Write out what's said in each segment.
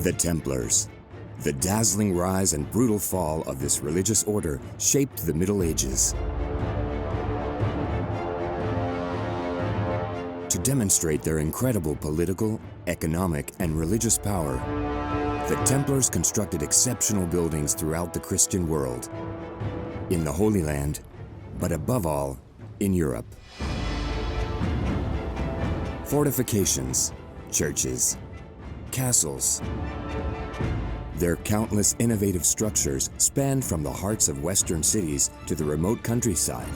The Templars. The dazzling rise and brutal fall of this religious order shaped the Middle Ages. To demonstrate their incredible political, economic, and religious power, the Templars constructed exceptional buildings throughout the Christian world, in the Holy Land, but above all, in Europe. Fortifications, churches, castles. Their countless innovative structures spanned from the hearts of Western cities to the remote countryside.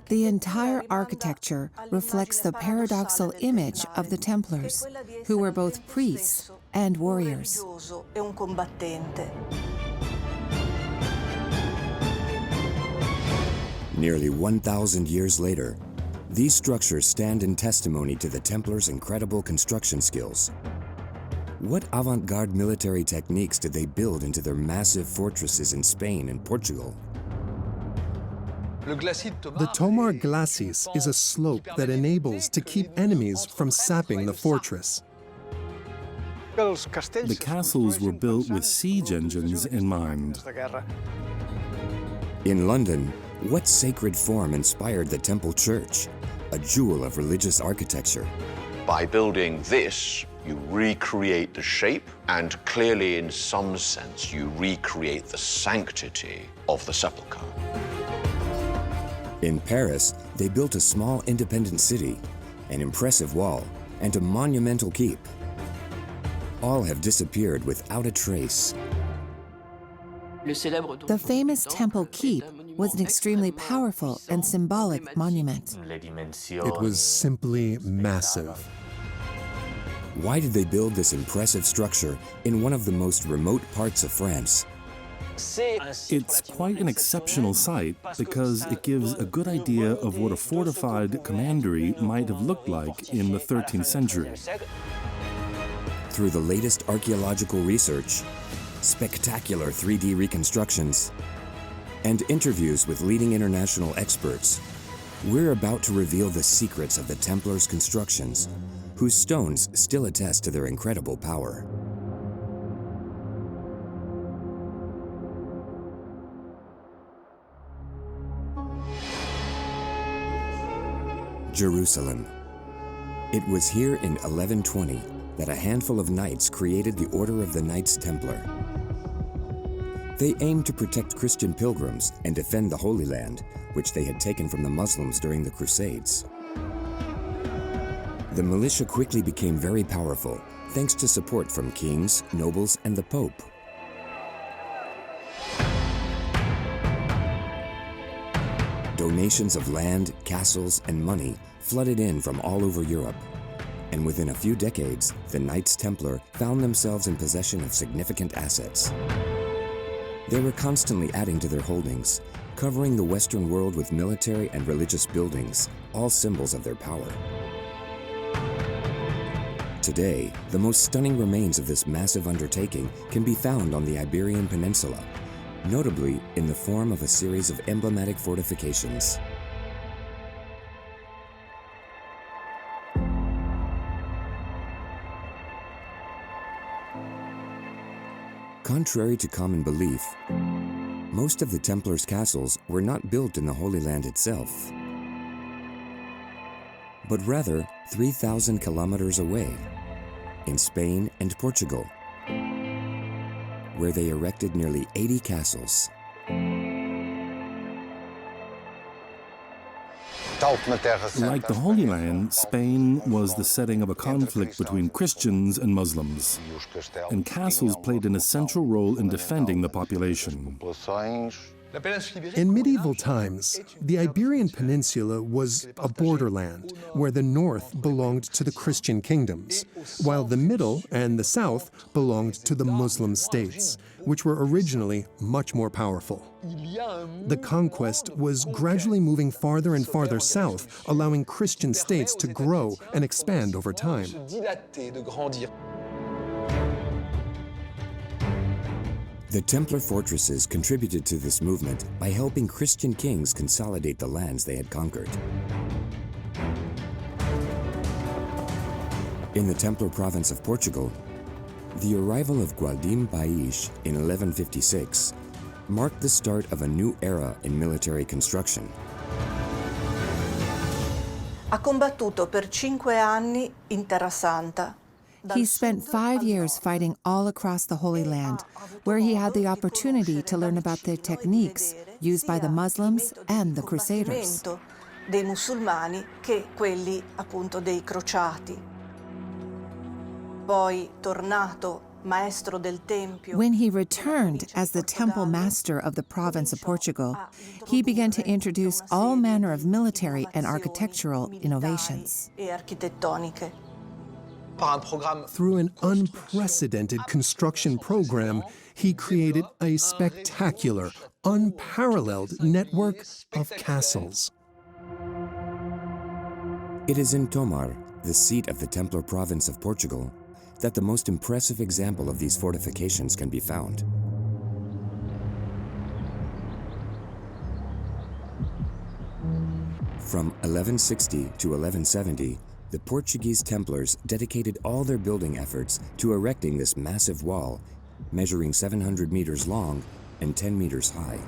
The entire architecture reflects the paradoxical image of the Templars, who were both priests and warriors. Nearly 1,000 years later, these structures stand in testimony to the Templars' incredible construction skills. What avant-garde military techniques did they build into their massive fortresses in Spain and Portugal? The Tomar glacis is a slope that enables to keep enemies from sapping the fortress. The castles were built with siege engines in mind. In London, what sacred form inspired the Temple Church, a jewel of religious architecture? By building this, you recreate the shape, and clearly, in some sense, you recreate the sanctity of the sepulchre. In Paris, they built a small independent city, an impressive wall, and a monumental keep. All have disappeared without a trace. The famous Temple Keep was an extremely powerful and symbolic monument. It was simply massive. Why did they build this impressive structure in one of the most remote parts of France? It's quite an exceptional site because it gives a good idea of what a fortified commandery might have looked like in the 13th century. Through the latest archaeological research, spectacular 3D reconstructions, and interviews with leading international experts, we're about to reveal the secrets of the Templars' constructions, whose stones still attest to their incredible power. Jerusalem. It was here in 1120 that a handful of knights created the Order of the Knights Templar. They aimed to protect Christian pilgrims and defend the Holy Land, which they had taken from the Muslims during the Crusades. The militia quickly became very powerful, thanks to support from kings, nobles, and the Pope. Donations of land, castles, and money flooded in from all over Europe. And within a few decades, the Knights Templar found themselves in possession of significant assets. They were constantly adding to their holdings, covering the Western world with military and religious buildings, all symbols of their power. Today, the most stunning remains of this massive undertaking can be found on the Iberian Peninsula, notably in the form of a series of emblematic fortifications. Contrary to common belief, most of the Templars' castles were not built in the Holy Land itself, but rather 3,000 kilometers away, in Spain and Portugal, where they erected nearly 80 castles. Like the Holy Land, Spain was the setting of a conflict between Christians and Muslims, and castles played an essential role in defending the population. In medieval times, the Iberian Peninsula was a borderland where the north belonged to the Christian kingdoms, while the middle and the south belonged to the Muslim states, which were originally much more powerful. The conquest was gradually moving farther and farther south, allowing Christian states to grow and expand over time. The Templar fortresses contributed to this movement by helping Christian kings consolidate the lands they had conquered. In the Templar province of Portugal, the arrival of Gualdim País in 1156 marked the start of a new era in military construction. Ha combattuto per 5 anni in Terra Santa. He spent 5 years fighting all across the Holy Land, where he had the opportunity to learn about the techniques used by the Muslims and the Crusaders. Dei musulmani che quelli appunto dei crociati. Poi tornato maestro del tempio. When he returned as the temple master of the province of Portugal, he began to introduce all manner of military and architectural innovations. Through an unprecedented construction program, he created a spectacular, unparalleled network of castles. It is in Tomar, the seat of the Templar province of Portugal, that the most impressive example of these fortifications can be found. From 1160 to 1170, the Portuguese Templars dedicated all their building efforts to erecting this massive wall, measuring 700 meters long and 10 meters high.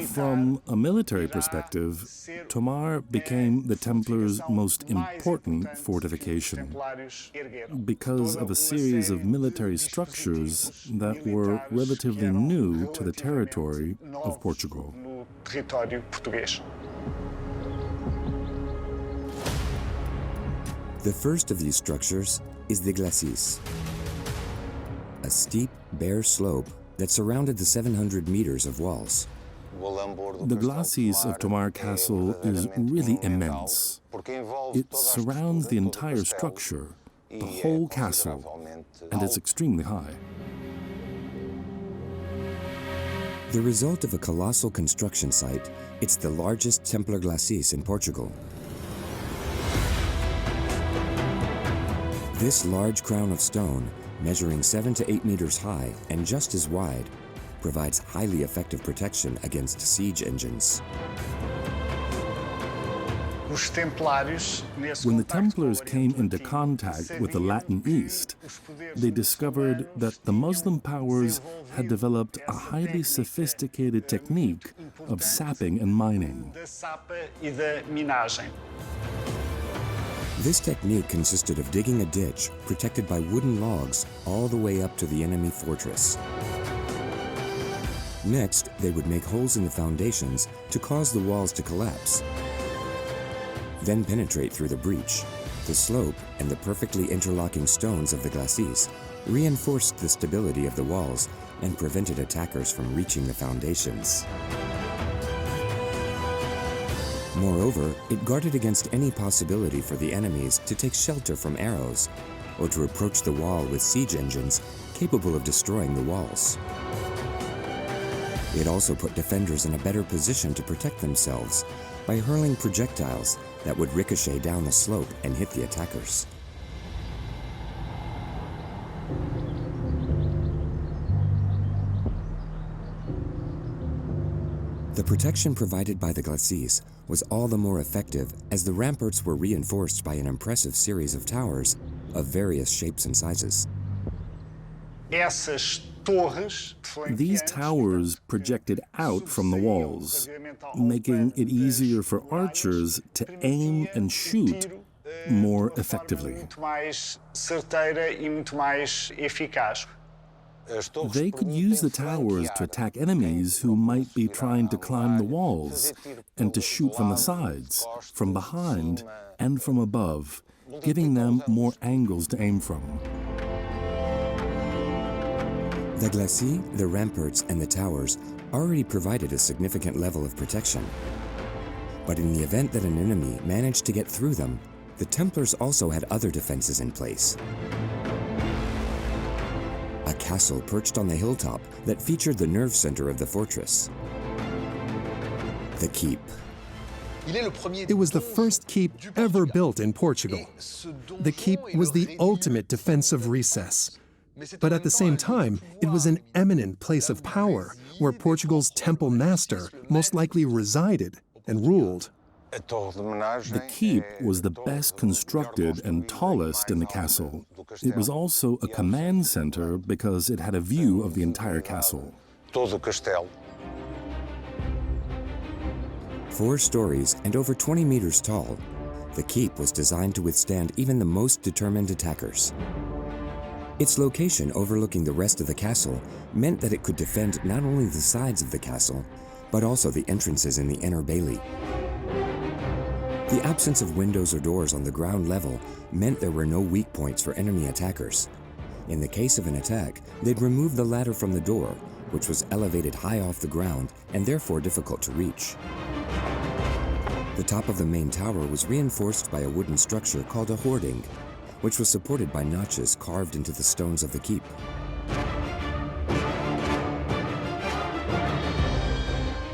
From a military perspective, Tomar became the Templars' most important fortification because of a series of military structures that were relatively new to the territory of Portugal. The first of these structures is the glacis, a steep, bare slope that surrounded the 700 meters of walls. The glacis of Tomar Castle is really immense. It surrounds the entire structure, the whole castle, and it's extremely high. The result of a colossal construction site, it's the largest Templar glacis in Portugal. This large crown of stone, measuring 7 to 8 meters high and just as wide, provides highly effective protection against siege engines. When the Templars came into contact with the Latin East, they discovered that the Muslim powers had developed a highly sophisticated technique of sapping and mining. This technique consisted of digging a ditch protected by wooden logs all the way up to the enemy fortress. Next, they would make holes in the foundations to cause the walls to collapse, then penetrate through the breach. The slope and the perfectly interlocking stones of the glacis reinforced the stability of the walls and prevented attackers from reaching the foundations. Moreover, it guarded against any possibility for the enemies to take shelter from arrows or to approach the wall with siege engines capable of destroying the walls. It also put defenders in a better position to protect themselves by hurling projectiles that would ricochet down the slope and hit the attackers. The protection provided by the glacis was all the more effective as the ramparts were reinforced by an impressive series of towers of various shapes and sizes. These towers projected out from the walls, making it easier for archers to aim and shoot more effectively. They could use the towers to attack enemies who might be trying to climb the walls and to shoot from the sides, from behind, and from above, giving them more angles to aim from. The glacis, the ramparts, and the towers already provided a significant level of protection. But in the event that an enemy managed to get through them, the Templars also had other defenses in place. A castle perched on the hilltop that featured the nerve center of the fortress. The keep. It was the first keep ever built in Portugal. The keep was the ultimate defensive recess. But at the same time, it was an eminent place of power where Portugal's temple master most likely resided and ruled. The keep was the best constructed and tallest in the castle. It was also a command center because it had a view of the entire castle. 4 stories and over 20 meters tall, the keep was designed to withstand even the most determined attackers. Its location overlooking the rest of the castle meant that it could defend not only the sides of the castle, but also the entrances in the inner bailey. The absence of windows or doors on the ground level meant there were no weak points for enemy attackers. In the case of an attack, they'd remove the ladder from the door, which was elevated high off the ground and therefore difficult to reach. The top of the main tower was reinforced by a wooden structure called a hoarding, which was supported by notches carved into the stones of the keep.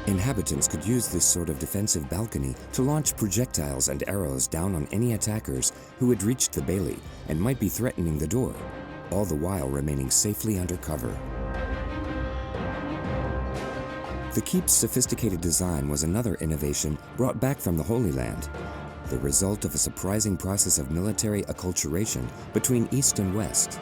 Inhabitants could use this sort of defensive balcony to launch projectiles and arrows down on any attackers who had reached the bailey and might be threatening the door, all the while remaining safely under cover. The keep's sophisticated design was another innovation brought back from the Holy Land, the result of a surprising process of military acculturation between East and West.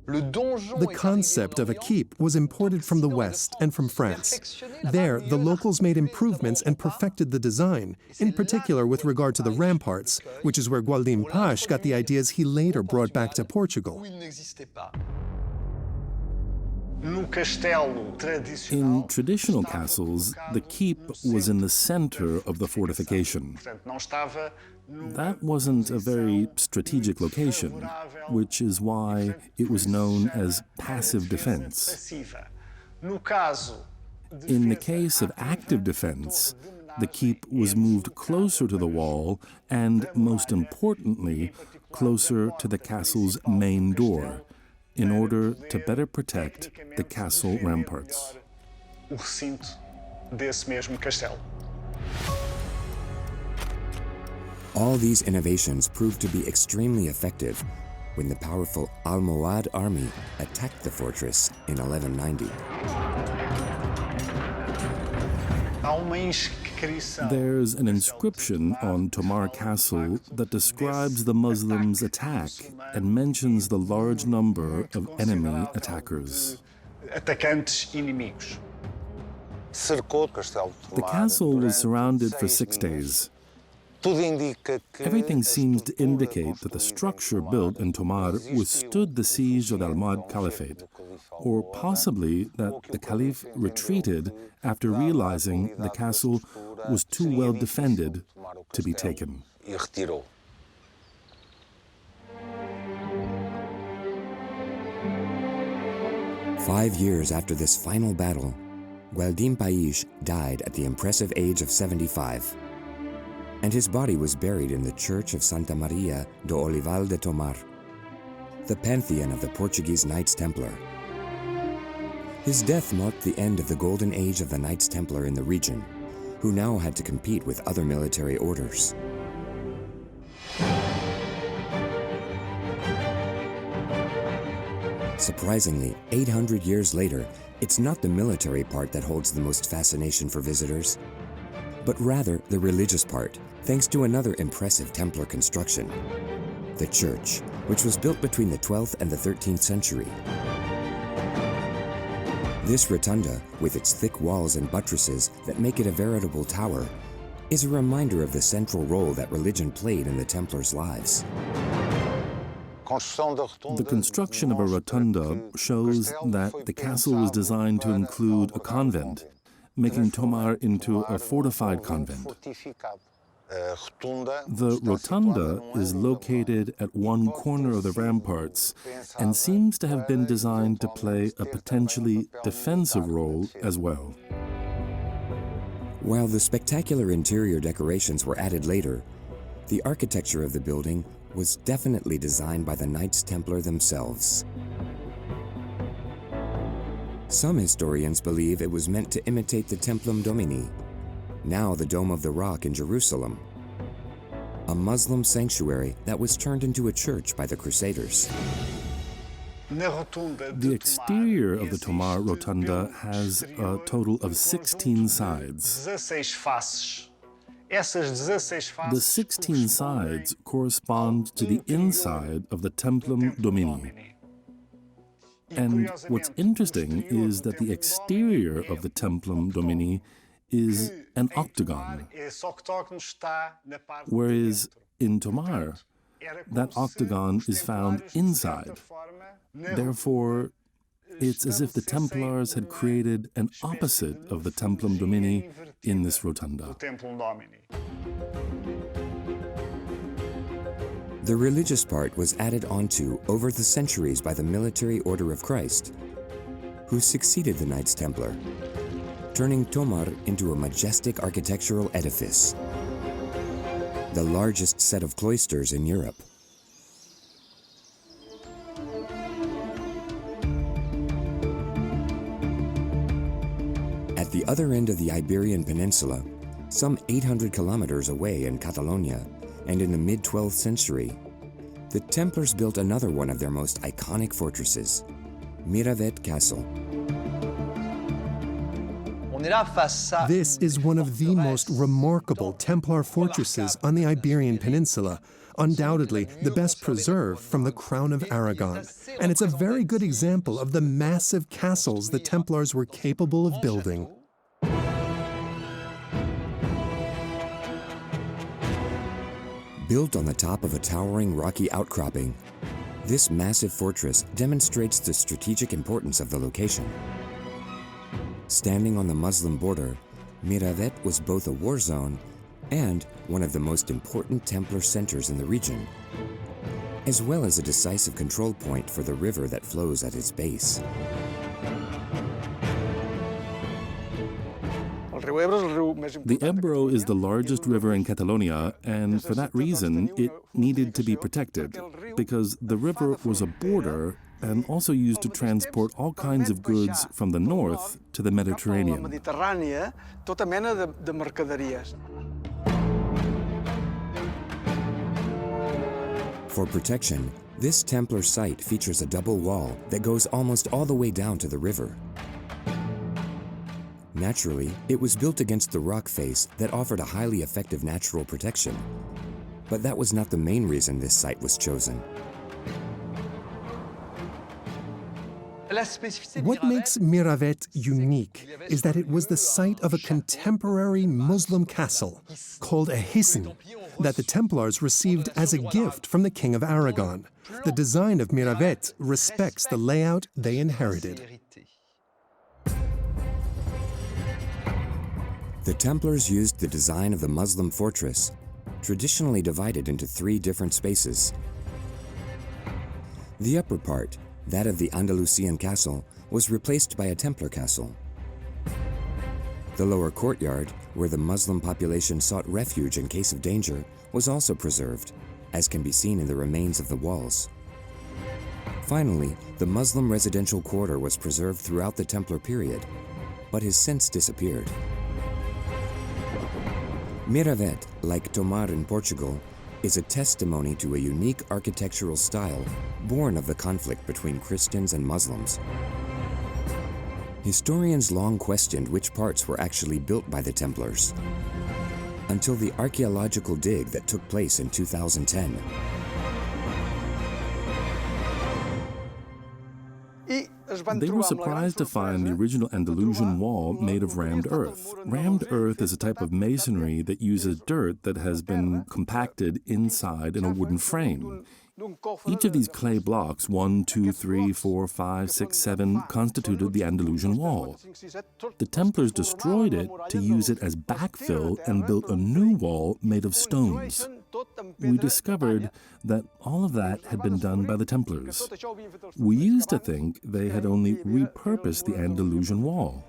The concept of a keep was imported from the West and from France. There, the locals made improvements and perfected the design, in particular with regard to the ramparts, which is where Gualdim Pash got the ideas he later brought back to Portugal. In traditional castles, the keep was in the center of the fortification. That wasn't a very strategic location, which is why it was known as passive defense. In the case of active defense, the keep was moved closer to the wall and, most importantly, closer to the castle's main door, in order to better protect the castle ramparts. All these innovations proved to be extremely effective when the powerful Almohad army attacked the fortress in 1190. There's an inscription on Tomar Castle that describes the Muslims' attack and mentions the large number of enemy attackers. The castle was surrounded for 6 days. Everything seems to indicate that the structure built in Tomar withstood the siege of the Almohad Caliphate, or possibly that the Caliph retreated after realizing the castle was too well defended to be taken. 5 years after this final battle, Gualdim País died at the impressive age of 75, and his body was buried in the church of Santa Maria do Olival de Tomar, the pantheon of the Portuguese Knights Templar. His death marked the end of the golden age of the Knights Templar in the region, who now had to compete with other military orders. Surprisingly, 800 years later, it's not the military part that holds the most fascination for visitors, but rather the religious part, thanks to another impressive Templar construction, the church, which was built between the 12th and the 13th century. This rotunda, with its thick walls and buttresses that make it a veritable tower, is a reminder of the central role that religion played in the Templars' lives. The construction of a rotunda shows that the castle was designed to include a convent, making Tomar into a fortified convent. The rotunda is located at one corner of the ramparts and seems to have been designed to play a potentially defensive role as well. While the spectacular interior decorations were added later, the architecture of the building was definitely designed by the Knights Templar themselves. Some historians believe it was meant to imitate the Templum Domini, now the Dome of the Rock in Jerusalem. a Muslim sanctuary that was turned into a church by the Crusaders. The exterior of the Tomar Rotunda has a total of 16 sides. The 16 sides correspond to the inside of the Templum Domini. And what's interesting is that the exterior of the Templum Domini is an octagon, whereas in Tomar, that octagon is found inside. Therefore, it's as if the Templars had created an opposite of the Templum Domini in this rotunda. The religious part was added onto over the centuries by the Military Order of Christ, who succeeded the Knights Templar, turning Tomar into a majestic architectural edifice, the largest set of cloisters in Europe. At the other end of the Iberian Peninsula, some 800 kilometers away in Catalonia, and in the mid-12th century, the Templars built another one of their most iconic fortresses, Miravet Castle. This is one of the most remarkable Templar fortresses on the Iberian Peninsula, undoubtedly the best preserved from the Crown of Aragon. And it's a very good example of the massive castles the Templars were capable of building. Built on the top of a towering rocky outcropping, this massive fortress demonstrates the strategic importance of the location. Standing on the Muslim border, Miravet was both a war zone and one of the most important Templar centers in the region, as well as a decisive control point for the river that flows at its base. The Ebro is the largest river in Catalonia, and for that reason, it needed to be protected, because the river was a border and also used to transport all kinds of goods from the north to the Mediterranean. For protection, this Templar site features a double wall that goes almost all the way down to the river. Naturally, it was built against the rock face that offered a highly effective natural protection. But that was not the main reason this site was chosen. What makes Miravet unique is that it was the site of a contemporary Muslim castle called a hisn that the Templars received as a gift from the King of Aragon. The design of Miravet respects the layout they inherited. The Templars used the design of the Muslim fortress, traditionally divided into 3 different spaces. The upper part, that of the Andalusian castle, was replaced by a Templar castle. The lower courtyard, where the Muslim population sought refuge in case of danger, was also preserved, as can be seen in the remains of the walls. Finally, the Muslim residential quarter was preserved throughout the Templar period, but has since disappeared. Miravet, like Tomar in Portugal, is a testimony to a unique architectural style born of the conflict between Christians and Muslims. Historians long questioned which parts were actually built by the Templars, until the archaeological dig that took place in 2010. They were surprised to find the original Andalusian wall made of rammed earth. Rammed earth is a type of masonry that uses dirt that has been compacted inside in a wooden frame. Each of these clay blocks, 1, 2, 3, 4, 5, 6, 7, constituted the Andalusian wall. The Templars destroyed it to use it as backfill and built a new wall made of stones. We discovered that all of that had been done by the Templars. We used to think they had only repurposed the Andalusian wall.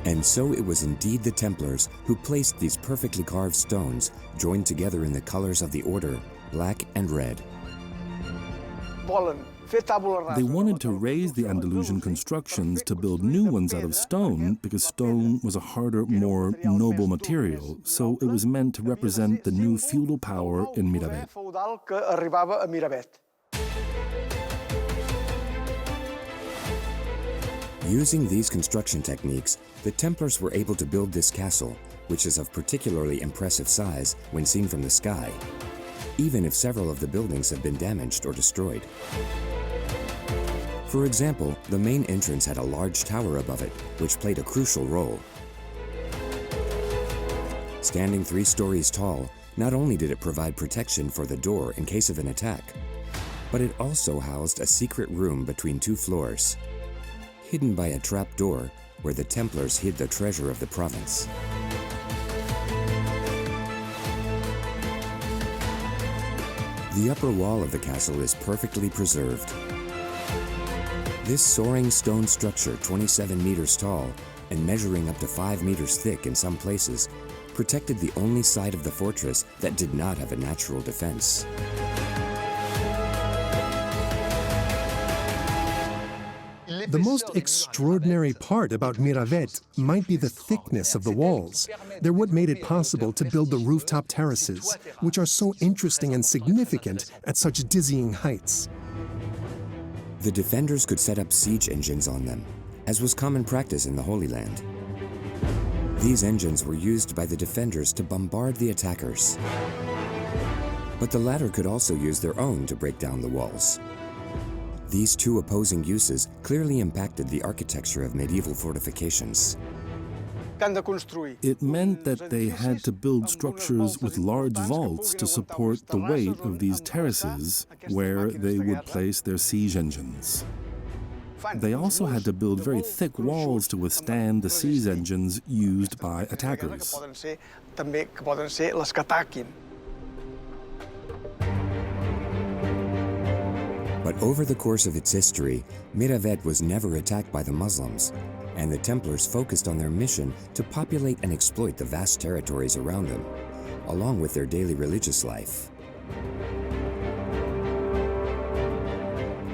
And so it was indeed the Templars who placed these perfectly carved stones, joined together in the colors of the order, black and red. They wanted to raise the Andalusian constructions to build new ones out of stone because stone was a harder, more noble material, so it was meant to represent the new feudal power in Miravet. Using these construction techniques, the Templars were able to build this castle, which is of particularly impressive size when seen from the sky, even if several of the buildings have been damaged or destroyed. For example, the main entrance had a large tower above it, which played a crucial role. Standing 3 stories tall, not only did it provide protection for the door in case of an attack, but it also housed a secret room between 2 floors, hidden by a trap door where the Templars hid the treasure of the province. The upper wall of the castle is perfectly preserved. This soaring stone structure, 27 meters tall and measuring up to 5 meters thick in some places, protected the only side of the fortress that did not have a natural defense. The most extraordinary part about Miravet might be the thickness of the walls. They're what made it possible to build the rooftop terraces, which are so interesting and significant at such dizzying heights. The defenders could set up siege engines on them, as was common practice in the Holy Land. These engines were used by the defenders to bombard the attackers. But the latter could also use their own to break down the walls. These 2 opposing uses clearly impacted the architecture of medieval fortifications. It meant that they had to build structures with large vaults to support the weight of these terraces where they would place their siege engines. They also had to build very thick walls to withstand the siege engines used by attackers. But over the course of its history, Miravet was never attacked by the Muslims, and the Templars focused on their mission to populate and exploit the vast territories around them, along with their daily religious life.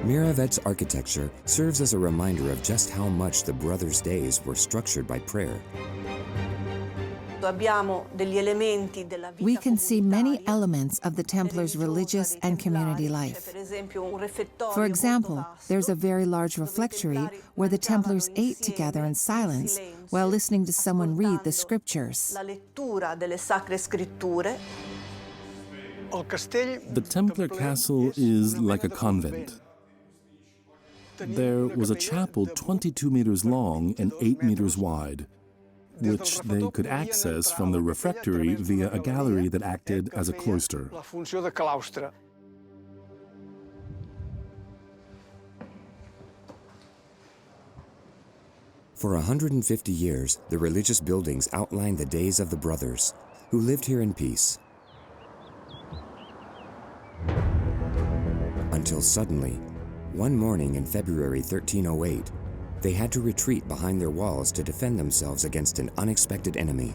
Miravet's architecture serves as a reminder of just how much the brothers' days were structured by prayer. We can see many elements of the Templars' religious and community life. For example, there's a very large refectory where the Templars ate together in silence while listening to someone read the scriptures. The Templar castle is like a convent. There was a chapel 22 meters long and 8 meters wide, which they could access from the refectory via a gallery that acted as a cloister. For 150 years, the religious buildings outlined the days of the brothers, who lived here in peace. Until suddenly, one morning in February 1308, they had to retreat behind their walls to defend themselves against an unexpected enemy.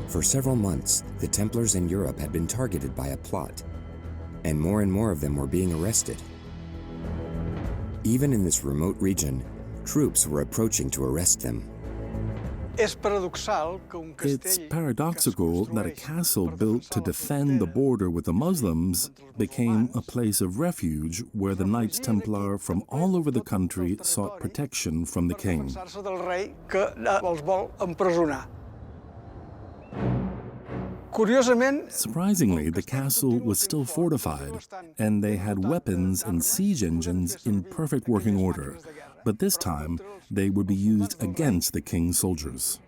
For several months, the Templars in Europe had been targeted by a plot, and more of them were being arrested. Even in this remote region, troops were approaching to arrest them. It's paradoxical that a castle built to defend the border with the Muslims became a place of refuge where the Knights Templar from all over the country sought protection from the king. Surprisingly, the castle was still fortified, and they had weapons and siege engines in perfect working order. But this time, they would be used against the king's soldiers.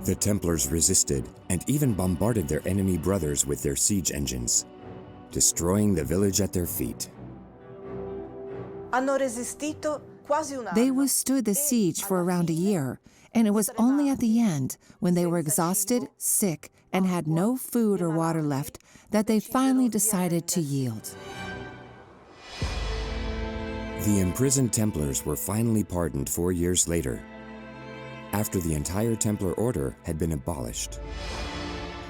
The Templars resisted and even bombarded their enemy brothers with their siege engines, destroying the village at their feet. They withstood the siege for around a year, and it was only at the end, when they were exhausted, sick, and had no food or water left, that they finally decided to yield. The imprisoned Templars were finally pardoned 4 years later, after the entire Templar order had been abolished.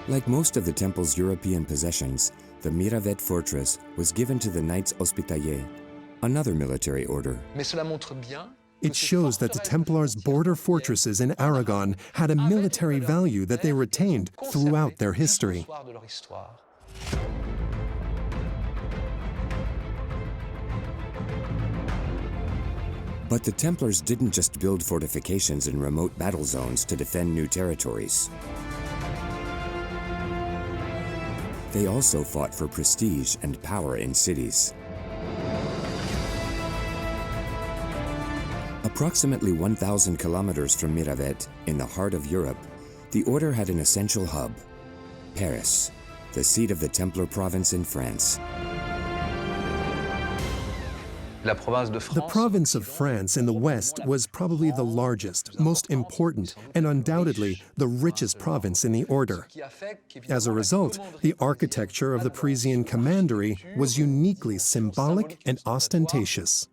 Like most of the temple's European possessions, the Miravet fortress was given to the Knights Hospitaliers, another military order. It shows that the Templars' border fortresses in Aragon had a military value that they retained throughout their history. But the Templars didn't just build fortifications in remote battle zones to defend new territories. They also fought for prestige and power in cities. Approximately 1,000 kilometers from Miravet, in the heart of Europe, the order had an essential hub, Paris, the seat of the Templar province in France. The province of France in the west was probably the largest, most important, and undoubtedly the richest province in the order. As a result, the architecture of the Parisian commandery was uniquely symbolic and ostentatious.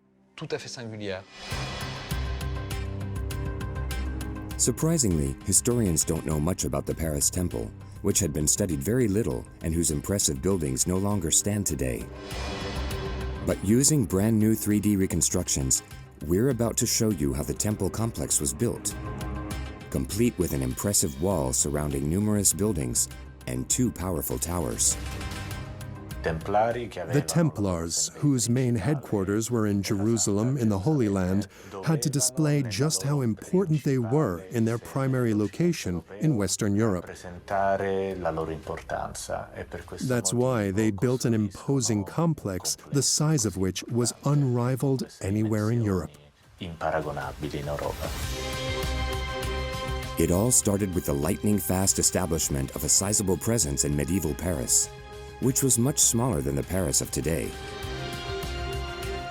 Surprisingly, historians don't know much about the Paris Temple, which had been studied very little and whose impressive buildings no longer stand today. But using brand new 3D reconstructions, we're about to show you how the temple complex was built, complete with an impressive wall surrounding numerous buildings and 2 powerful towers. The Templars, whose main headquarters were in Jerusalem in the Holy Land, had to display just how important they were in their primary location in Western Europe. That's why they built an imposing complex, the size of which was unrivaled anywhere in Europe. It all started with the lightning-fast establishment of a sizable presence in medieval Paris, which was much smaller than the Paris of today.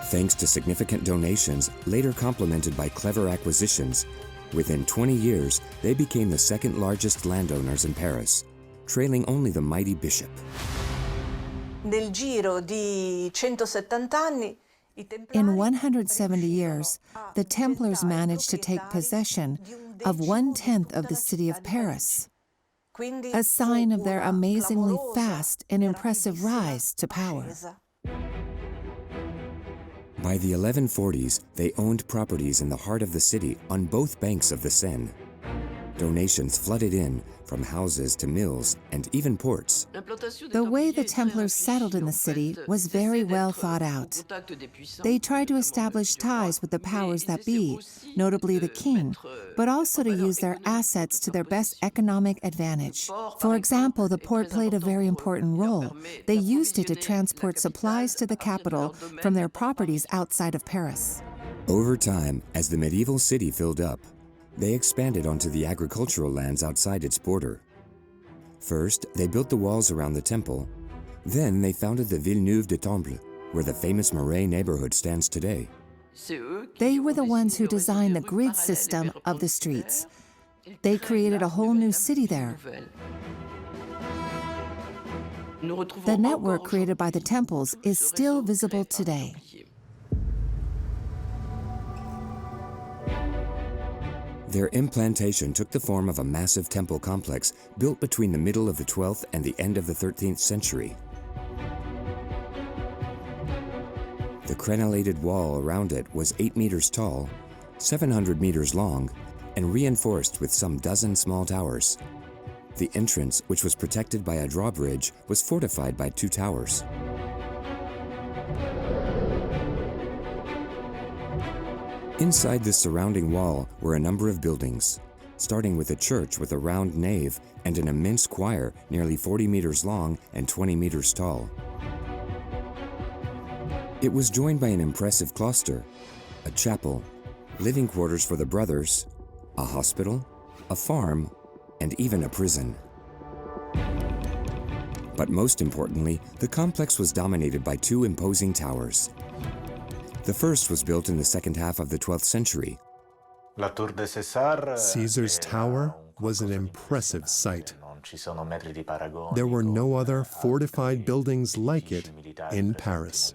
Thanks to significant donations, later complemented by clever acquisitions, within 20 years, they became the second largest landowners in Paris, trailing only the mighty bishop. Nel giro di 170 anni, In 170 years, the Templars managed to take possession of 1/10 of the city of Paris, a sign of their amazingly fast and impressive rise to power. By the 1140s, they owned properties in the heart of the city on both banks of the Seine. Donations flooded in, from houses to mills and even ports. The way the Templars settled in the city was very well thought out. They tried to establish ties with the powers that be, notably the king, but also to use their assets to their best economic advantage. For example, the port played a very important role. They used it to transport supplies to the capital from their properties outside of Paris. Over time, as the medieval city filled up, they expanded onto the agricultural lands outside its border. First, they built the walls around the temple. Then they founded the Villeneuve de Temple, where the famous Marais neighborhood stands today. They were the ones who designed the grid system of the streets. They created a whole new city there. The network created by the temples is still visible today. Their implantation took the form of a massive temple complex built between the middle of the 12th and the end of the 13th century. The crenellated wall around it was 8 meters tall, 700 meters long, and reinforced with some dozen small towers. The entrance, which was protected by a drawbridge, was fortified by 2 towers. Inside this surrounding wall were a number of buildings, starting with a church with a round nave and an immense choir nearly 40 meters long and 20 meters tall. It was joined by an impressive cloister, a chapel, living quarters for the brothers, a hospital, a farm, and even a prison. But most importantly, the complex was dominated by 2 imposing towers. The first was built in the second half of the 12th century. Caesar's Tower was an impressive sight. There were no other fortified buildings like it in Paris.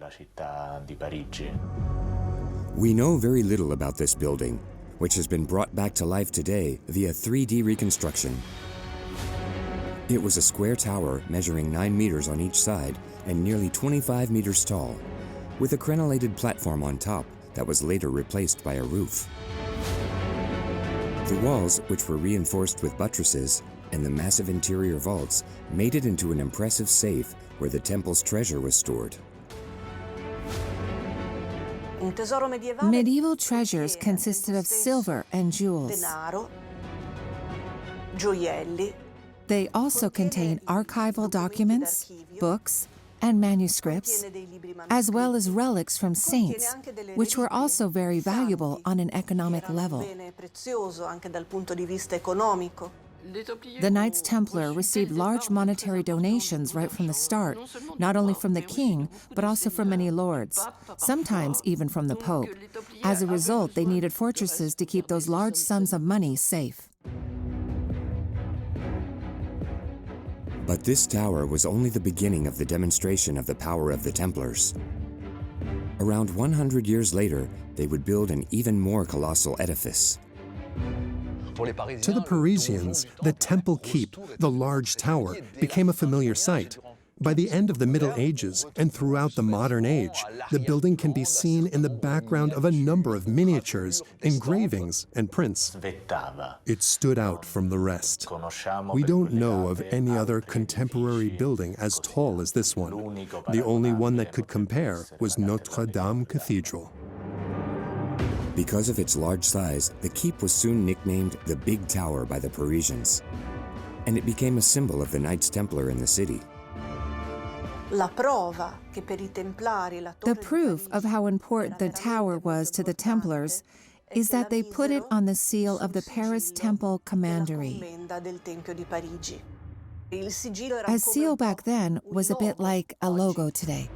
We know very little about this building, which has been brought back to life today via 3D reconstruction. It was a square tower measuring 9 meters on each side and nearly 25 meters tall, with a crenellated platform on top that was later replaced by a roof. The walls, which were reinforced with buttresses, and the massive interior vaults made it into an impressive safe where the temple's treasure was stored. Medieval treasures consisted of silver and jewels. They also contain archival documents, books, and manuscripts, as well as relics from saints, which were also very valuable on an economic level. The Knights Templar received large monetary donations right from the start, not only from the king, but also from many lords, sometimes even from the Pope. As a result, they needed fortresses to keep those large sums of money safe. But this tower was only the beginning of the demonstration of the power of the Templars. Around 100 years later, they would build an even more colossal edifice. To the Parisians, the Temple Keep, the large tower, became a familiar sight. By the end of the Middle Ages and throughout the modern age, the building can be seen in the background of a number of miniatures, engravings, and prints. It stood out from the rest. We don't know of any other contemporary building as tall as this one. The only one that could compare was Notre Dame Cathedral. Because of its large size, the keep was soon nicknamed the Big Tower by the Parisians, and it became a symbol of the Knights Templar in the city. The proof of how important the tower was to the Templars is that they put it on the seal of the Paris Temple commandery. A seal back then was a bit like a logo today.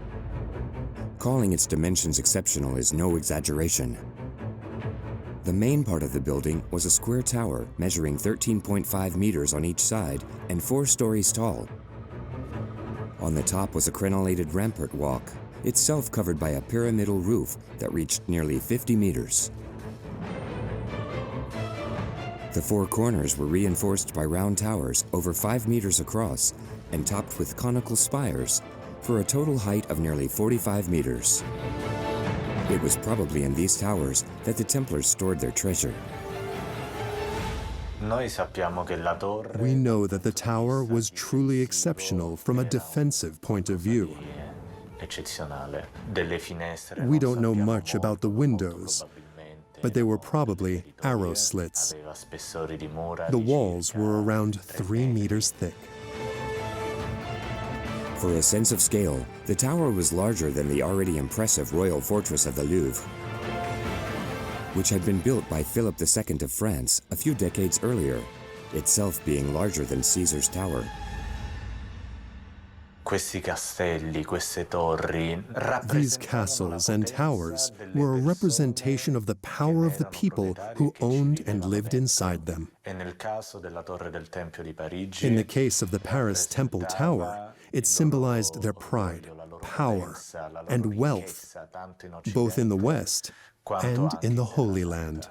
Calling its dimensions exceptional is no exaggeration. The main part of the building was a square tower measuring 13.5 meters on each side and 4 stories tall. On the top was a crenellated rampart walk, itself covered by a pyramidal roof that reached nearly 50 meters. The 4 corners were reinforced by round towers over 5 meters across and topped with conical spires for a total height of nearly 45 meters. It was probably in these towers that the Templars stored their treasure. We know that the tower was truly exceptional from a defensive point of view. We don't know much about the windows, but they were probably arrow slits. The walls were around 3 meters thick. For a sense of scale, the tower was larger than the already impressive royal fortress of the Louvre, which had been built by Philip II of France a few decades earlier, itself being larger than Caesar's tower. These castles and towers were a representation of the power of the people who owned and lived inside them. In the case of the Paris Temple Tower, it symbolized their pride, power, and wealth, both in the West and in the Holy Land.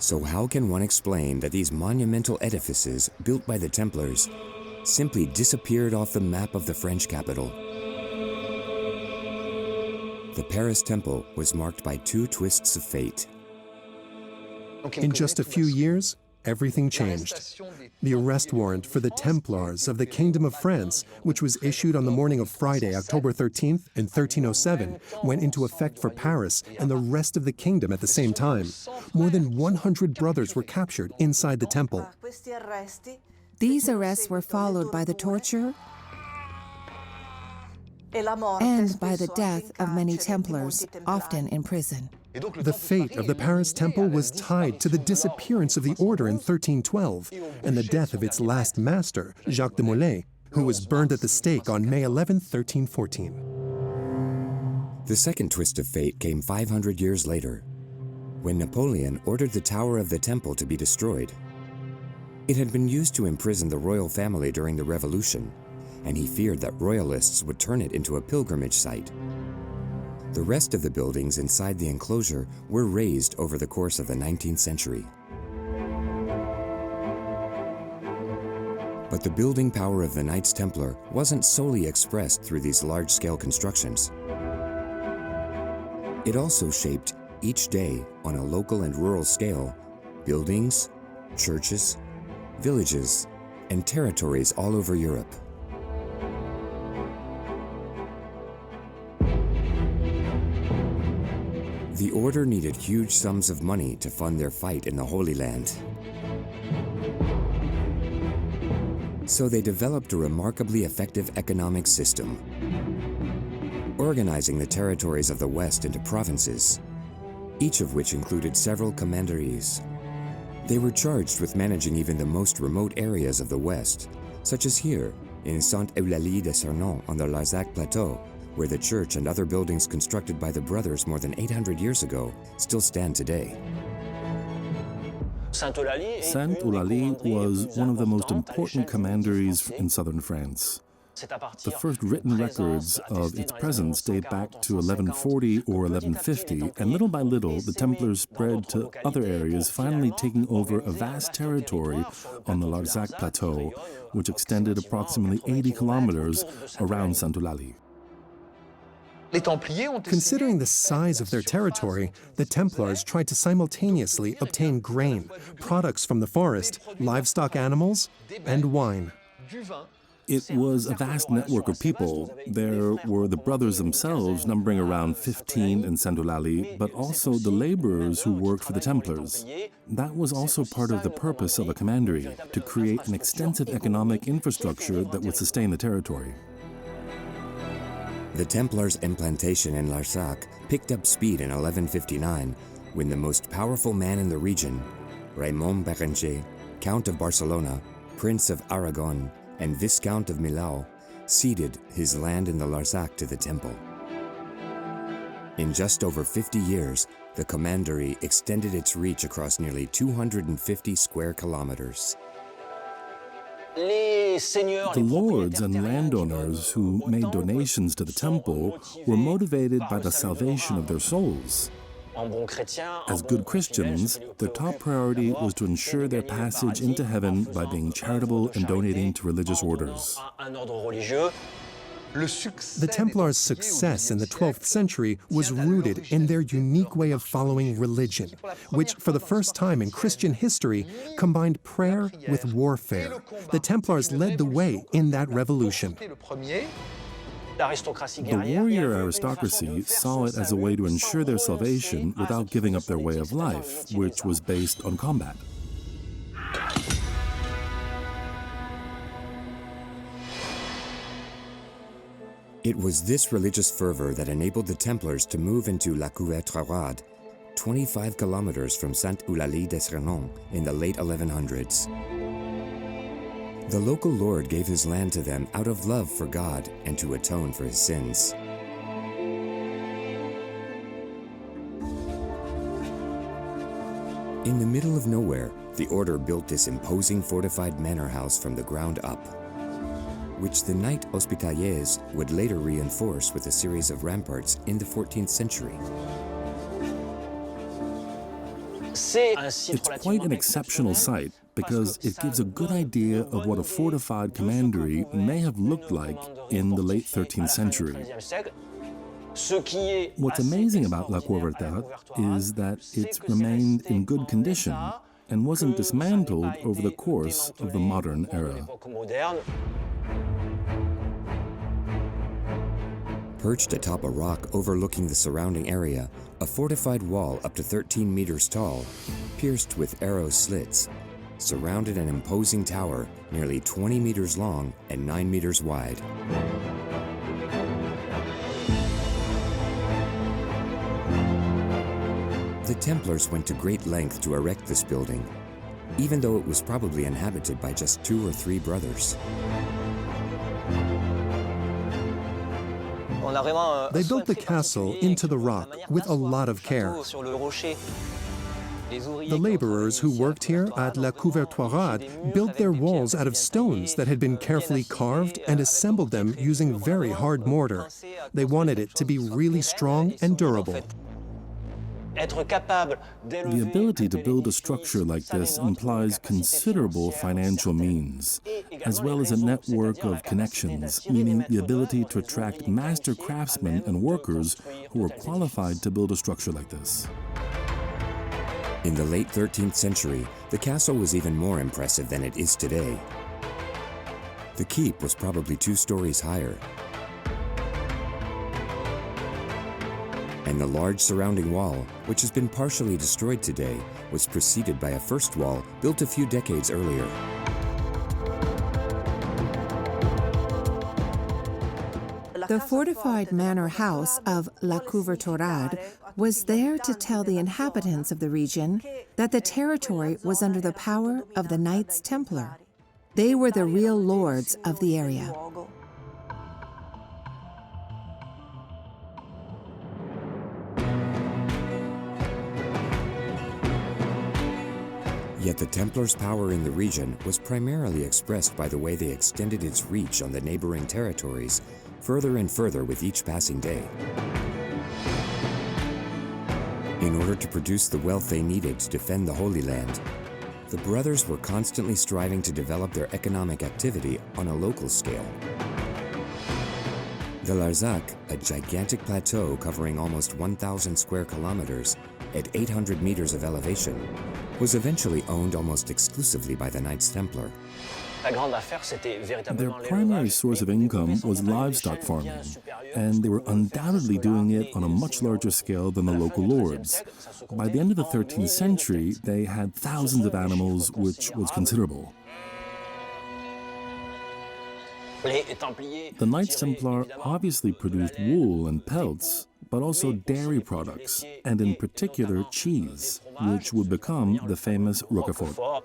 So how can one explain that these monumental edifices built by the Templars simply disappeared off the map of the French capital? The Paris Temple was marked by 2 twists of fate. In just a few years, everything changed. The arrest warrant for the Templars of the Kingdom of France, which was issued on the morning of Friday, October 13th in 1307, went into effect for Paris and the rest of the kingdom at the same time. More than 100 brothers were captured inside the temple. These arrests were followed by the torture and by the death of many Templars, often in prison. The fate of the Paris Temple was tied to the disappearance of the order in 1312 and the death of its last master, Jacques de Molay, who was burned at the stake on May 11, 1314. The second twist of fate came 500 years later, when Napoleon ordered the Tower of the Temple to be destroyed. It had been used to imprison the royal family during the Revolution, and he feared that royalists would turn it into a pilgrimage site. The rest of the buildings inside the enclosure were razed over the course of the 19th century. But the building power of the Knights Templar wasn't solely expressed through these large-scale constructions. It also shaped, each day on a local and rural scale, buildings, churches, villages, and territories all over Europe. The order needed huge sums of money to fund their fight in the Holy Land. So they developed a remarkably effective economic system, organizing the territories of the West into provinces, each of which included several commanderies. They were charged with managing even the most remote areas of the West, such as here in Sainte-Eulalie de Cernon on the Larzac Plateau, where the church and other buildings constructed by the brothers more than 800 years ago still stand today. Sainte-Eulalie was one of the most important commanderies in southern France. The first written records of its presence date back to 1140 or 1150, and little by little, the Templars spread to other areas, finally taking over a vast territory on the Larzac Plateau, which extended approximately 80 kilometers around Sainte-Eulalie. Considering the size of their territory, the Templars tried to simultaneously obtain grain, products from the forest, livestock animals, and wine. It was a vast network of people. There were the brothers themselves, numbering around 15 in Sainte-Eulalie, but also the laborers who worked for the Templars. That was also part of the purpose of a commandery, to create an extensive economic infrastructure that would sustain the territory. The Templars' implantation in Larzac picked up speed in 1159 when the most powerful man in the region, Raymond Berenger, Count of Barcelona, Prince of Aragon, and Viscount of Millau, ceded his land in the Larzac to the Temple. In just over 50 years, the commandery extended its reach across nearly 250 square kilometers. The lords and landowners who made donations to the temple were motivated by the salvation of their souls. As good Christians, their top priority was to ensure their passage into heaven by being charitable and donating to religious orders. The Templars' success in the 12th century was rooted in their unique way of following religion, which, for the first time in Christian history, combined prayer with warfare. The Templars led the way in that revolution. The warrior aristocracy saw it as a way to ensure their salvation without giving up their way of life, which was based on combat. It was this religious fervor that enabled the Templars to move into La Couvertoirade, 25 kilometers from Sainte-Eulalie de Cernon in the late 1100s. The local lord gave his land to them out of love for God and to atone for his sins. In the middle of nowhere, the order built this imposing fortified manor house from the ground up, which the Knights Hospitaliers would later reinforce with a series of ramparts in the 14th century. It's quite an exceptional site because it gives a good idea of what a fortified commandery may have looked like in the late 13th century. What's amazing about La Couvertoirade is that it's remained in good condition and wasn't dismantled over the course of the modern era. Perched atop a rock overlooking the surrounding area, a fortified wall up to 13 meters tall, pierced with arrow slits, surrounded an imposing tower nearly 20 meters long and 9 meters wide. The Templars went to great length to erect this building, even though it was probably inhabited by just 2 or 3 brothers. They built the castle into the rock with a lot of care. The laborers who worked here at La Couvertoirade built their walls out of stones that had been carefully carved and assembled them using very hard mortar. They wanted it to be really strong and durable. The ability to build a structure like this implies considerable financial means, as well as a network of connections, meaning the ability to attract master craftsmen and workers who are qualified to build a structure like this. In the late 13th century, the castle was even more impressive than it is today. The keep was probably 2 stories higher, and the large surrounding wall, which has been partially destroyed today, was preceded by a first wall built a few decades earlier. The fortified manor house of La Couvertorade was there to tell the inhabitants of the region that the territory was under the power of the Knights Templar. They were the real lords of the area. Yet the Templars' power in the region was primarily expressed by the way they extended its reach on the neighboring territories further and further with each passing day. In order to produce the wealth they needed to defend the Holy Land, the brothers were constantly striving to develop their economic activity on a local scale. The Larzac, a gigantic plateau covering almost 1,000 square kilometers at 800 meters of elevation, was eventually owned almost exclusively by the Knights Templar. Their primary source of income was livestock farming, and they were undoubtedly doing it on a much larger scale than the local lords. By the end of the 13th century, they had thousands of animals, which was considerable. The Knights Templar obviously produced wool and pelts, but also dairy products, and in particular cheese, which would become the famous Roquefort.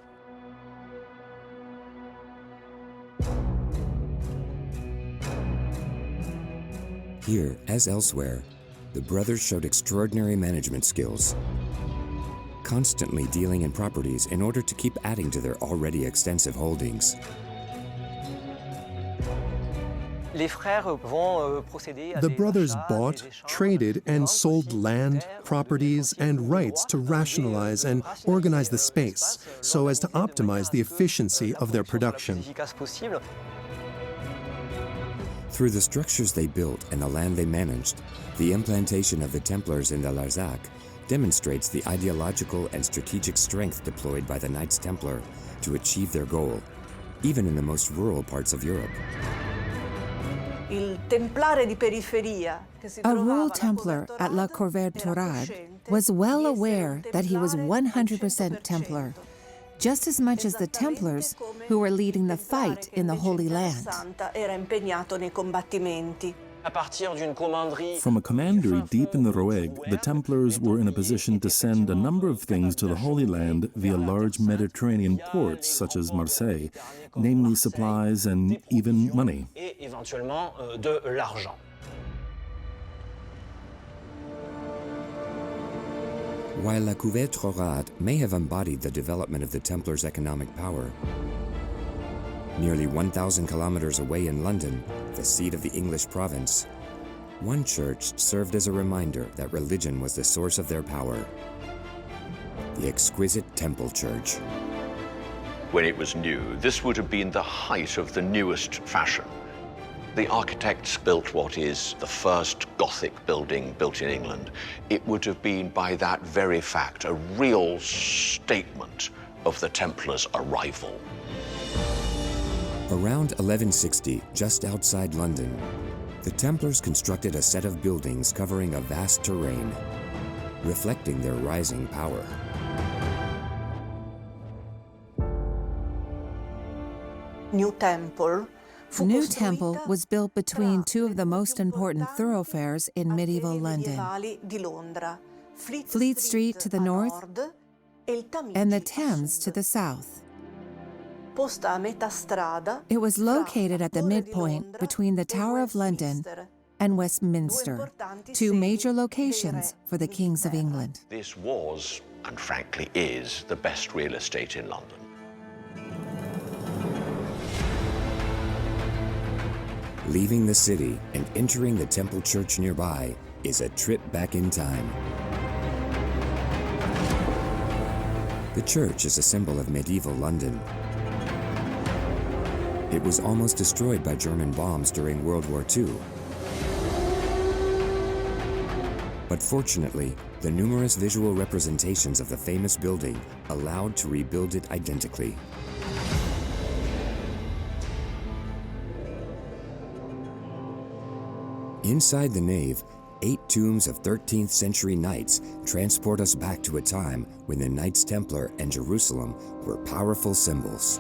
Here, as elsewhere, the brothers showed extraordinary management skills, constantly dealing in properties in order to keep adding to their already extensive holdings. The brothers bought, traded, and sold land, properties, and rights to rationalize and organize the space so as to optimize the efficiency of their production. Through the structures they built and the land they managed, the implantation of the Templars in the Larzac demonstrates the ideological and strategic strength deployed by the Knights Templar to achieve their goal, even in the most rural parts of Europe. A rural Templar at La Couvertorade was well aware that he was 100% Templar, just as much as the Templars who were leading the fight in the Holy Land. From a commandery deep in the Roeg, the Templars were in a position to send a number of things to the Holy Land via large Mediterranean ports such as Marseille, namely supplies and even money. While La Couvertorade may have embodied the development of the Templars' economic power, nearly 1,000 kilometers away in London, the seat of the English province, one church served as a reminder that religion was the source of their power: the exquisite Temple Church. When it was new, this would have been the height of the newest fashion. The architects built what is the first Gothic building built in England. It would have been, by that very fact, a real statement of the Templars' arrival. Around 1160, just outside London, the Templars constructed a set of buildings covering a vast terrain, reflecting their rising power. New Temple was built between two of the most important thoroughfares in medieval London, Fleet Street to the north and the Thames to the south. It was located at the midpoint between the Tower of London and Westminster, two major locations for the kings of England. This was, and frankly is, the best real estate in London. Leaving the city and entering the Temple Church nearby is a trip back in time. The church is a symbol of medieval London. It was almost destroyed by German bombs during World War II. But fortunately, the numerous visual representations of the famous building allowed to rebuild it identically. Inside the nave, 8 tombs of 13th century knights transport us back to a time when the Knights Templar and Jerusalem were powerful symbols.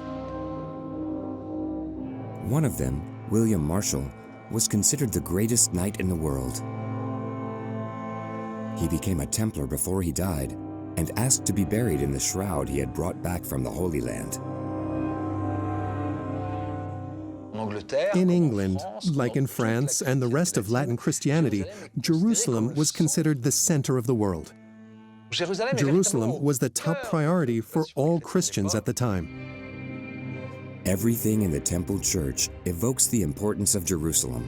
One of them, William Marshall, was considered the greatest knight in the world. He became a Templar before he died and asked to be buried in the shroud he had brought back from the Holy Land. In England, like in France and the rest of Latin Christianity, Jerusalem was considered the center of the world. Jerusalem was the top priority for all Christians at the time. Everything in the Temple Church evokes the importance of Jerusalem,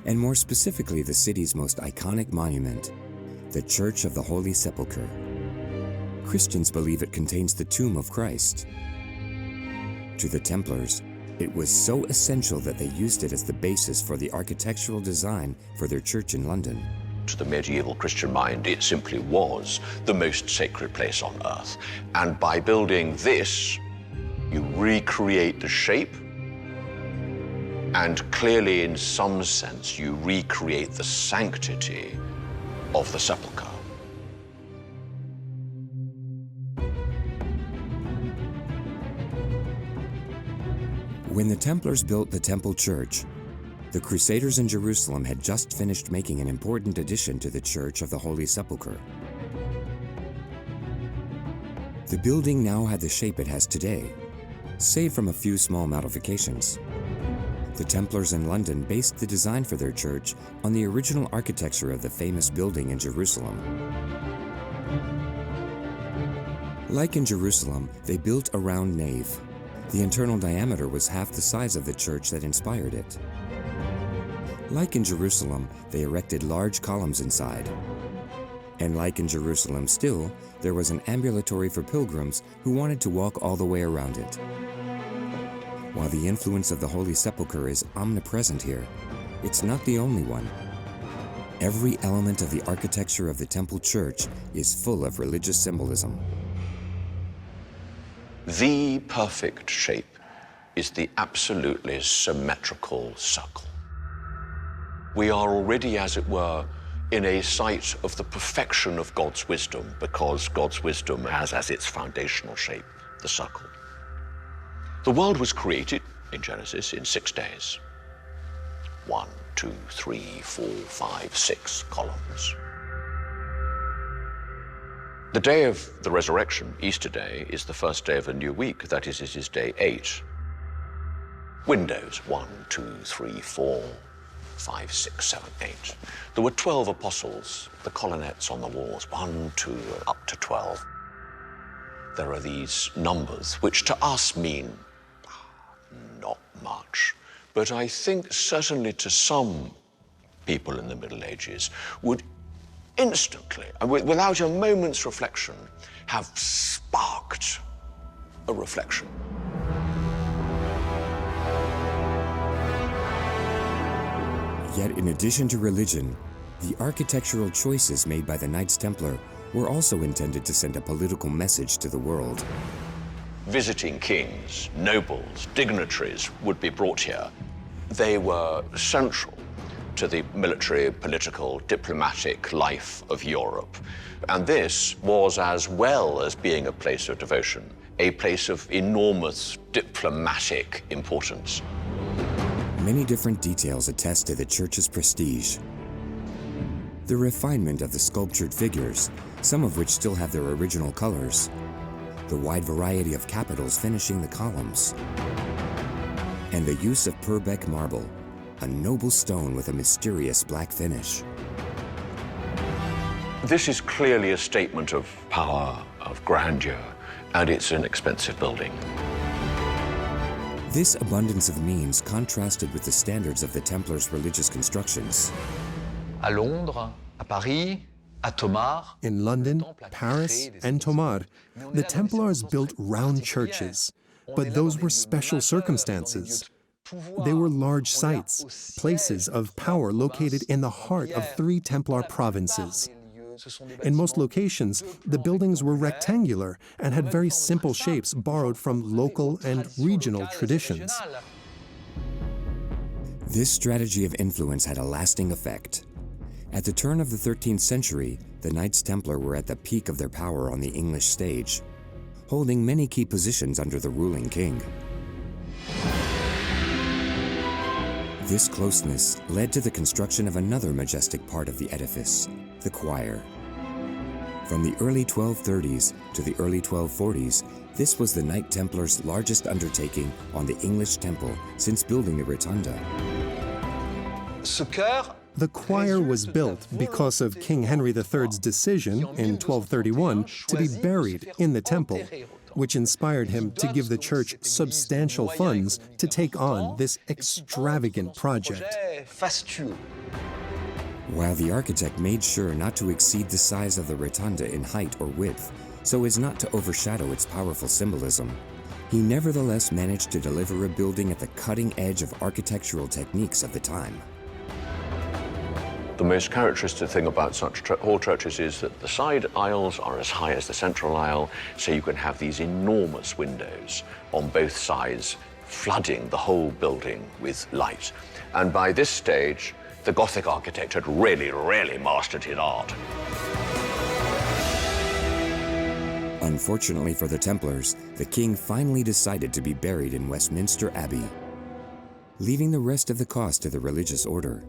and more specifically the city's most iconic monument, the Church of the Holy Sepulchre. Christians believe it contains the tomb of Christ. To the Templars, it was so essential that they used it as the basis for the architectural design for their church in London. To the medieval Christian mind, it simply was the most sacred place on earth. And by building this, you recreate the shape, and clearly, in some sense, you recreate the sanctity of the sepulchre. When the Templars built the Temple Church, the Crusaders in Jerusalem had just finished making an important addition to the Church of the Holy Sepulchre. The building now had the shape it has today, save from a few small modifications. The Templars in London based the design for their church on the original architecture of the famous building in Jerusalem. Like in Jerusalem, they built a round nave. The internal diameter was half the size of the church that inspired it. Like in Jerusalem, they erected large columns inside. And like in Jerusalem still, there was an ambulatory for pilgrims who wanted to walk all the way around it. While the influence of the Holy Sepulchre is omnipresent here, it's not the only one. Every element of the architecture of the Temple Church is full of religious symbolism. The perfect shape is the absolutely symmetrical circle. We are already, as it were, in a site of the perfection of God's wisdom, because God's wisdom has as its foundational shape the circle. The world was created in Genesis in 6 days. 1, 2, 3, 4, 5, 6 columns. The day of the resurrection, Easter Day, is the first day of a new week. That is, it is day 8. Windows, 1, 2, 3, 4, 5, 6, 7, 8. There were 12 apostles, the colonnettes on the walls, 1, 2, up to 12. There are these numbers, which to us mean not much. But I think certainly to some people in the Middle Ages would instantly, and without a moment's reflection, have sparked a reflection. Yet in addition to religion, the architectural choices made by the Knights Templar were also intended to send a political message to the world. Visiting kings, nobles, dignitaries would be brought here. They were central to the military, political, diplomatic life of Europe. And this was, as well as being a place of devotion, a place of enormous diplomatic importance. Many different details attest to the church's prestige. The refinement of the sculptured figures, some of which still have their original colors, the wide variety of capitals finishing the columns, and the use of Purbeck marble, a noble stone with a mysterious black finish. This is clearly a statement of power, of grandeur, and it's an expensive building. This abundance of means contrasted with the standards of the Templars' religious constructions. À Londres, à Paris, In London, Paris, and Tomar, the Templars built round churches, but those were special circumstances. They were large sites, places of power located in the heart of 3 Templar provinces. In most locations, the buildings were rectangular and had very simple shapes borrowed from local and regional traditions. This strategy of influence had a lasting effect. At the turn of the 13th century, the Knights Templar were at the peak of their power on the English stage, holding many key positions under the ruling king. This closeness led to the construction of another majestic part of the edifice, the choir. From the early 1230s to the early 1240s, this was the Knight Templars' largest undertaking on the English temple since building the rotunda. The choir was built because of King Henry III's decision in 1231 to be buried in the temple, which inspired him to give the church substantial funds to take on this extravagant project. While the architect made sure not to exceed the size of the rotunda in height or width, so as not to overshadow its powerful symbolism, he nevertheless managed to deliver a building at the cutting edge of architectural techniques of the time. The most characteristic thing about such hall churches is that the side aisles are as high as the central aisle, so you can have these enormous windows on both sides, flooding the whole building with light. And by this stage, the Gothic architect had really, really mastered his art. Unfortunately for the Templars, the king finally decided to be buried in Westminster Abbey, leaving the rest of the cost to the religious order.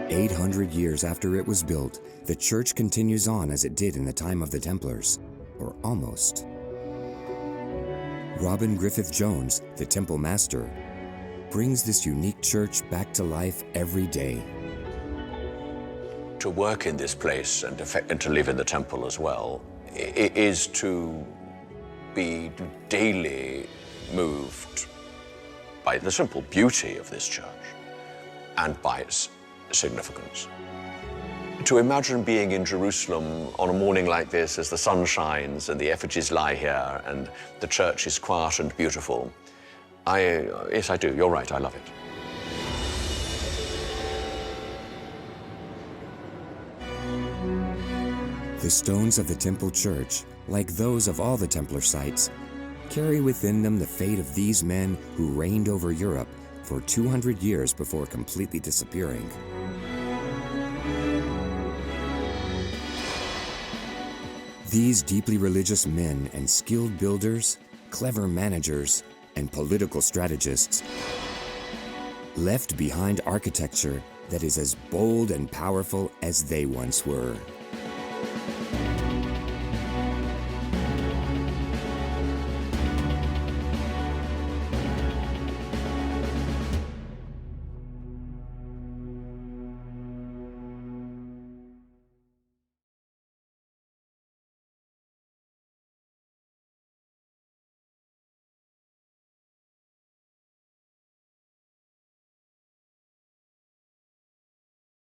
800 years after it was built, the church continues on as it did in the time of the Templars, or almost. Robin Griffith-Jones, the temple master, brings this unique church back to life every day. To work in this place and to live in the temple as well is to be daily moved by the simple beauty of this church and by its significance. To imagine being in Jerusalem on a morning like this as the sun shines and the effigies lie here and the church is quiet and beautiful, yes, I do. You're right, I love it. The stones of the temple church, like those of all the Templar sites, carry within them the fate of these men who reigned over Europe for 200 years before completely disappearing. These deeply religious men and skilled builders, clever managers, and political strategists left behind architecture that is as bold and powerful as they once were.